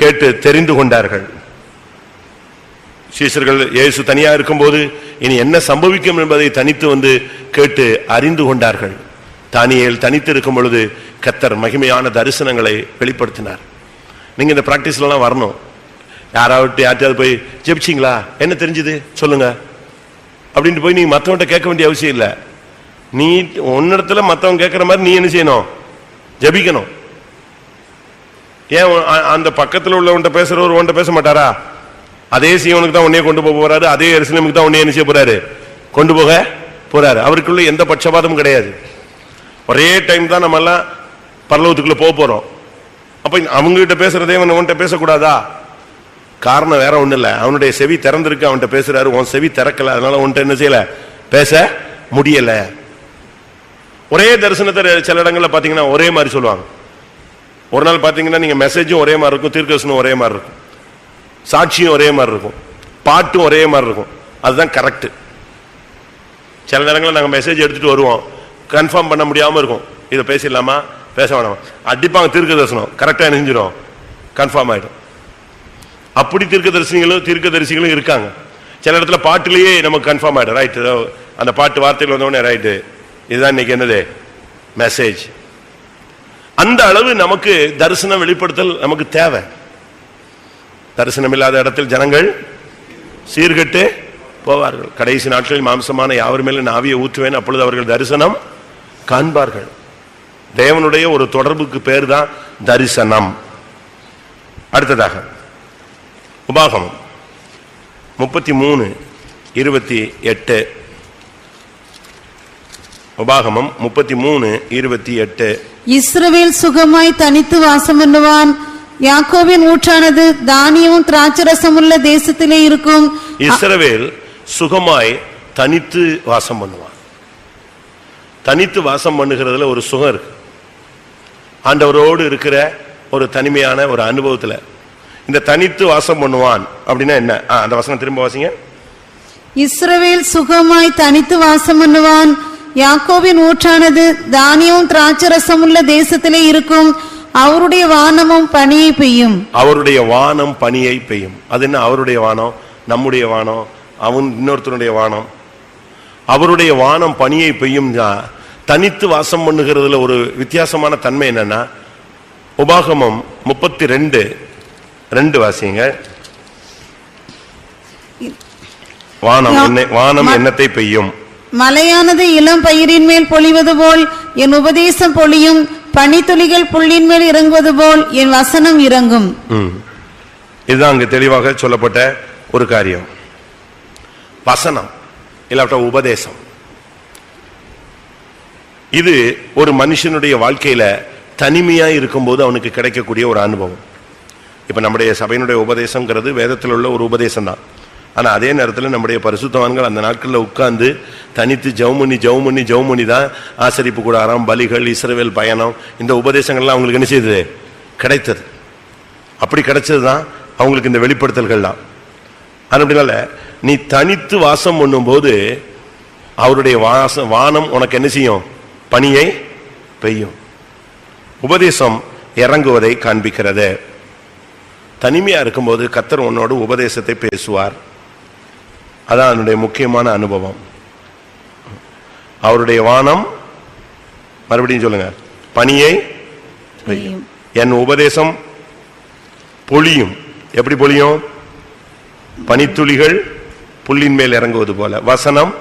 கேட்டு தெரிந்து கொண்டார்கள். சீசர்கள் இயேசு தனியா இருக்கும்போது இனி என்ன சம்பவிக்கும் என்பதை தனித்து வந்து கேட்டு அறிந்து கொண்டார்கள். தானியேல் தனித்து இருக்கும் பொழுது கர்த்தர் மகிமையான தரிசனங்களை வெளிப்படுத்தினார். நீங்க இந்த பிராக்டிஸ்லாம் வரணும். யாராவது போய் ஜெபிச்சிங்களா, என்ன தெரிஞ்சது சொல்லுங்க அப்படின்ட்டு போய் நீங்க மற்றவன்கிட்ட கேட்க வேண்டிய அவசியம் இல்லை. நீ உன்னிடத்துல மற்றவங்க கேட்கிற மாதிரி நீ என்ன செய்யணும், ஜெபிக்கணும். ஏன் அந்த பக்கத்தில் உள்ளவன்கிட்ட பேசுறவர் உன்கிட்ட பேச மாட்டாரா? அதே சீவனுக்கு தான் உன்னையே கொண்டு போக போறாரு, அதே எருசலேமுக்கு தான் உன்னையே என்ன செய்ய போறாரு, கொண்டு போக போறாரு. அவருக்குள்ள எந்த பட்சபாதமும் கிடையாது. ஒரே டைம் தான் நம்ம எல்லாம் பரலோகத்துக்குள்ள போக போறோம். அப்ப அவங்க கிட்ட பேசுறதே உன்கிட்ட பேசக்கூடாதா? காரணம் வேற ஒண்ணு இல்ல, அவனுடைய செவி திறந்திருக்கு, அவன்கிட்ட பேசுறாரு, உன் செவி திறக்கல, அதனால உன்கிட்ட என்ன செய்யல, பேச முடியல. ஒரே தரிசனத்தை சில இடங்கள்ல பாத்தீங்கன்னா ஒரே மாதிரி சொல்லுவாங்க. ஒரு நாள் பாத்தீங்கன்னா நீங்க மெசேஜும் ஒரே மாதிரி இருக்கும், தீர்க்கதரிசனம் ஒரே மாதிரி இருக்கும், சாட்சியும் ஒரே மாதிரி இருக்கும், பாட்டும் ஒரே மாதிரி இருக்கும். அதுதான் கரெக்ட். சில நேரங்களில் நாங்கள் மெசேஜ் எடுத்துட்டு வருவோம், கன்ஃபார்ம் பண்ண முடியாம இருக்கும், இதை பேசிடலாமா பேச வேணாமா, அடிப்பாங்க. தீர்க்கதரிசனம் கரெக்டா நெஞ்சிடும், கன்ஃபார்ம் ஆயிடும். அப்படி தீர்க்கதரிசிகளும் இருக்காங்க. சில இடத்துல பாட்டிலேயே நமக்கு கன்ஃபார்ம் ஆயிடும், ரைட், அந்த பாட்டு வார்த்தையில் வந்தோடனே ரைட்டு, இதுதான் இன்னைக்கு என்னது மெசேஜ். அந்த அளவு நமக்கு தரிசனம் வெளிப்படுத்தல் நமக்கு தேவை. தரிசனம் இல்லாத இடத்தில் ஜனங்கள் சீர்கெட்டு போவார்கள். கடைசி நாட்களில் மாம்சமான யாவர் மேல நான் ஆவியை ஊற்றுவேன், அப்பொழுது அவர்கள் தரிசனம் காண்பார்கள். தேவனுடைய ஒரு தொடர்புக்கு பேர் தான் தரிசனம். அடுத்ததாக உபாகமம் 33:28. உபாகமம் 33:28. இஸ்ரவேல் சுகமாய் தனித்து வாசம் பண்ணுவான், யாக்கோபின் ஊற்றானது தானியமும் திராட்சரசம் உள்ள தேசத்திலே இருக்கும். இஸ்ரவேல் சுகமாய் தனித்து வாசம் பண்ணுவான். தனித்து வாசம் பண்ணுகிறதுல ஒரு சுகம் இருக்கு. ஆண்டவரோடு இருக்கிற ஒரு தனிமையான ஒரு அனுபவத்துல இந்த தனித்து வாசம் பண்ணுவான் அப்படின்னா என்ன? அந்த வசனம் திரும்ப வாசிங்க. இஸ்ரவேல் சுகமாய் தனித்து வாசம் பண்ணுவான், யாக்கோபின் ஊற்றானது தானியமும் திராட்சரசம் உள்ள தேசத்திலே இருக்கும். அவருடைய வானமும் பனியை பெய்யும். அவருடைய வானம் பனியை பெய்யும். அது என்ன அவருடைய வானம்? நம்முடைய வானம், அவன் இன்னொருத்தனுடைய வானம். அவருடைய வானம் பனியை பெய்யும். தனித்து வாசம் பண்ணுகிறதுல ஒரு வித்தியாசமான தன்மை என்னன்னா, உபாகமம் 32:2 வாசிங்க. வானம் என்னத்தை பெய்யும்? மலையானது இளம் பயிரின் மேல் பொழிவது போல் என் உபதேசம் பொழியும், பனித்துளிகள் புல்லின் மேல் இறங்குவது போல் என் வசனம் இறங்கும். இதுதான் அங்கு தெளிவாக சொல்லப்பட்ட ஒரு காரியம். வசனம் இல்லாட்ட உபதேசம், இது ஒரு மனுஷனுடைய வாழ்க்கையில தனிமையா இருக்கும்போது அவனுக்கு கிடைக்கக்கூடிய ஒரு அனுபவம். இப்ப நம்முடைய சபையினுடைய உபதேசம்ங்கிறது வேதத்தில் உள்ள ஒரு உபதேசம் தான். ஆனா அதே நேரத்தில் நம்முடைய பரிசுத்தவான்கள் அந்த நாட்களில் உட்கார்ந்து தனித்து ஜவுமணி தான் ஆசரிப்பு கூடாரம், பலிகள், இஸ்ரவேல் பயணம், இந்த உபதேசங்கள்லாம் அவங்களுக்கு என்ன செய்தது? கிடைத்தது. அப்படி கிடைச்சதுதான் அவங்களுக்கு இந்த வெளிப்படுத்தல்கள்லாம். அதனால நீ தனித்து வாசம் பண்ணும் போது அவருடைய வானம் உனக்கு என்ன செய்யும்? பனியை பெய்யும். உபதேசம் இறங்குவதை காண்பிக்கிறது. தனிமையா இருக்கும்போது கர்த்தர் உன்னோடு உபதேசத்தை பேசுவார். அதான் அதனுடைய முக்கியமான அனுபவம். அவருடைய வானம், மறுபடியும் சொல்லுங்க, பனியை பெய்யும். என் உபதேசம் பொழியும். எப்படி பொழியும்? பனித்துளிகள் புல்லின் மேல் இறங்குவது போல வசனம்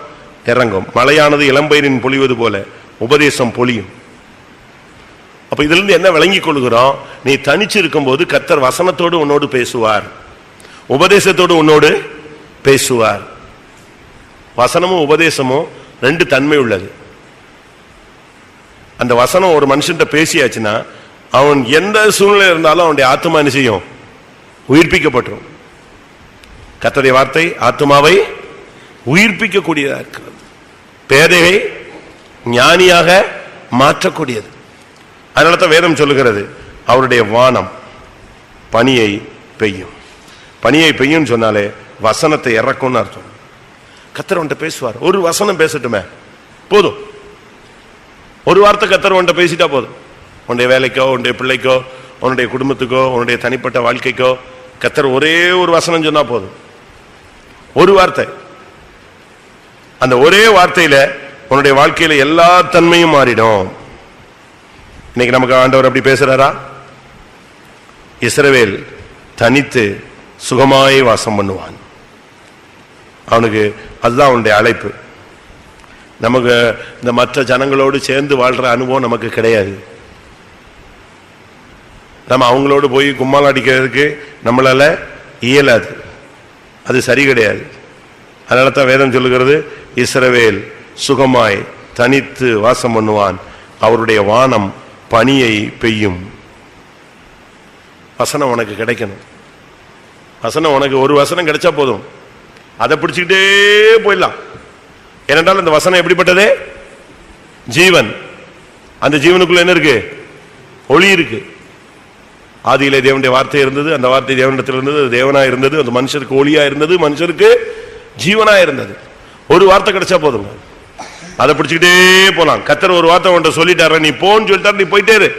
இறங்கும். மழையானது இளம்பயிரின் பொழிவது போல உபதேசம் பொழியும். அப்ப இதுல இருந்து என்ன விளங்கிக் கொள்கிறோம்? நீ தனிச்சு இருக்கும் போது கர்த்தர் வசனத்தோடு உன்னோடு பேசுவார், உபதேசத்தோடு உன்னோடு பேசுவார். வசனமும் உபதேசமும் ரெண்டு தன்மை உள்ளது. அந்த வசனம் ஒரு மனுஷன் பேசியாச்சுன்னா அவன் எந்த சூழ்நிலை இருந்தாலும் அவனுடைய ஆத்மா என்ன செய்யும்? உயிர்ப்பிக்கப்பட்டுரும். கர்த்தருடைய வார்த்தை ஆத்மாவை உயிர்ப்பிக்கக்கூடியதா இருக்கிறது. பேதையை ஞானியாக மாற்றக்கூடியது. அதனால தான் வேதம் சொல்லுகிறது அவருடைய வானம் பனியை பெய்யும். பனியை பெய்யும் சொன்னாலே வசனத்தை இறக்கும்னு அர்த்தம். கர்த்தர் உன்கிட்ட பேசுவார். ஒரு வசனம் பேசட்டுமே போதும். ஒரு வார்த்தை கர்த்தர் உன்கிட்ட பேசிட்டா போதும். உன்னுடைய வேலைக்கோ, உன்னுடைய பிள்ளைக்கோ, உன்னுடைய குடும்பத்துக்கோ, உன்னுடைய தனிப்பட்ட வாழ்க்கைக்கோ கர்த்தர் ஒரே ஒரு வசனம் சொன்னா போதும். ஒரு வார்த்தை. அந்த ஒரே வார்த்தையில உன்னுடைய வாழ்க்கையில எல்லா தன்மையும் மாறிடும். இன்னைக்கு நமக்கு ஆண்டவர் அப்படி பேசுறாரா? இஸ்ரவேல் தனித்து சுகமாய் வாசம் பண்ணுவான். அவனுக்கு அதுதான் அவனுடைய அழைப்பு. நமக்கு இந்த மற்ற ஜனங்களோடு சேர்ந்து வாழ்ற அனுபவம் நமக்கு கிடையாது. நம்ம அவங்களோடு போய் கும்மால் அடிக்கிறதுக்கு நம்மளால இயலாது. அது சரி கிடையாது. அதனால தான் வேதம் சொல்லுகிறது இஸ்ரவேல் சுகமாய் தனித்து வாசம் பண்ணுவான், அவருடைய வானம் பனியை பெய்யும். வசனம் உனக்கு கிடைக்கணும். வசனம் உனக்கு ஒரு வசனம் கிடைச்சா போதும், அதை பிடிச்சுக்கிட்டே போயிடலாம். ஏனென்றால் இந்த வசனம் எப்படிப்பட்டது? ஜீவன். அந்த ஜீவனுக்குள்ள என்ன இருக்கு? ஒளி இருக்கு. ஆதியிலே தேவனுடைய வார்த்தை இருந்தது, அந்த வார்த்தை தேவனிடத்தில் இருந்தது, அது தேவனா இருந்தது, அந்த மனுஷருக்கு ஒளியா இருந்தது, மனுஷருக்கு ஜீவனா இருந்தது. ஒரு வார்த்தை கிடைச்சா போதும், அதை பிடிச்சுக்கிட்டே போலாம். கர்த்தர் ஒரு வார்த்தை உன்கிட்ட சொல்லிட்டாரு, நீ போன்னு சொல்லிட்டாரு, நீ போயிட்டே இரு.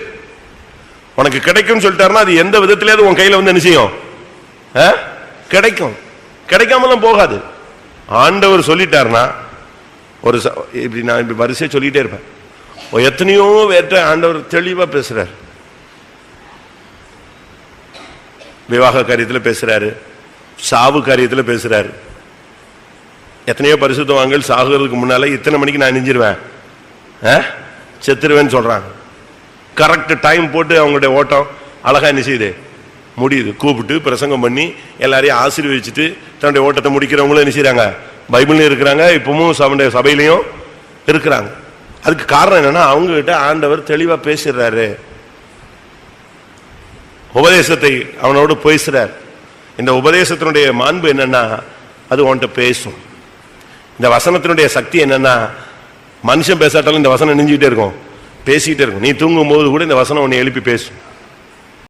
உனக்கு கிடைக்கும் சொல்லிட்டாருன்னா அது எந்த விதத்திலேயாவது உன் கையில வந்து என்ன செய்யும்? கிடைக்கும். கிடைக்காமலாம் போகாது. ஆண்டவர் சொல்லிட்டாருன்னா ஒரு இப்படி நான் இப்படி வரிசையா சொல்லிட்டே இருப்பேன். எத்தனையோ வேற்ற ஆண்டவர் தெளிவா பேசுறாரு. விவாக காரியத்தில் பேசுறாரு, சாவு காரியத்தில் பேசுறாரு. எத்தனையோ பரிசுத்தவான்கள் சாகுறதுக்கு முன்னால இத்தனை மணிக்கு நான் நெஞ்சிருவேன், செத்துருவேன்னு சொல்றாங்க. கரெக்ட் டைம் போட்டு அவங்களுடைய ஓட்டம் அழகா என்ன செய்யுது? முடியுது. கூப்பிட்டு பிரசங்கம் பண்ணி எல்லாரையும் ஆசீர்வதிச்சுட்டு தன்னுடைய ஓட்டத்தை முடிக்கிறவங்களும் என்ன செய்யறாங்க? பைபிள்லயும் இருக்கிறாங்க, இப்பவும் சபையிலையும் இருக்கிறாங்க. அதுக்கு காரணம் என்னன்னா அவங்க கிட்ட ஆண்டவர் தெளிவா பேசுறாரு, உபதேசத்தை அவனோடு பேசுறார். இந்த உபதேசத்தினுடைய மாண்பு என்னன்னா அது உன்கிட்ட பேசும். இந்த வசனத்தினுடைய சக்தி என்னன்னா மனுஷன் பேசாட்டாலும் இந்த வசனம் நெஞ்சுக்கிட்டே இருக்கும், பேசிக்கிட்டே இருக்கும். நீ தூங்கும் போது கூட இந்த வசனம் உன்னை எழுப்பி பேசும்.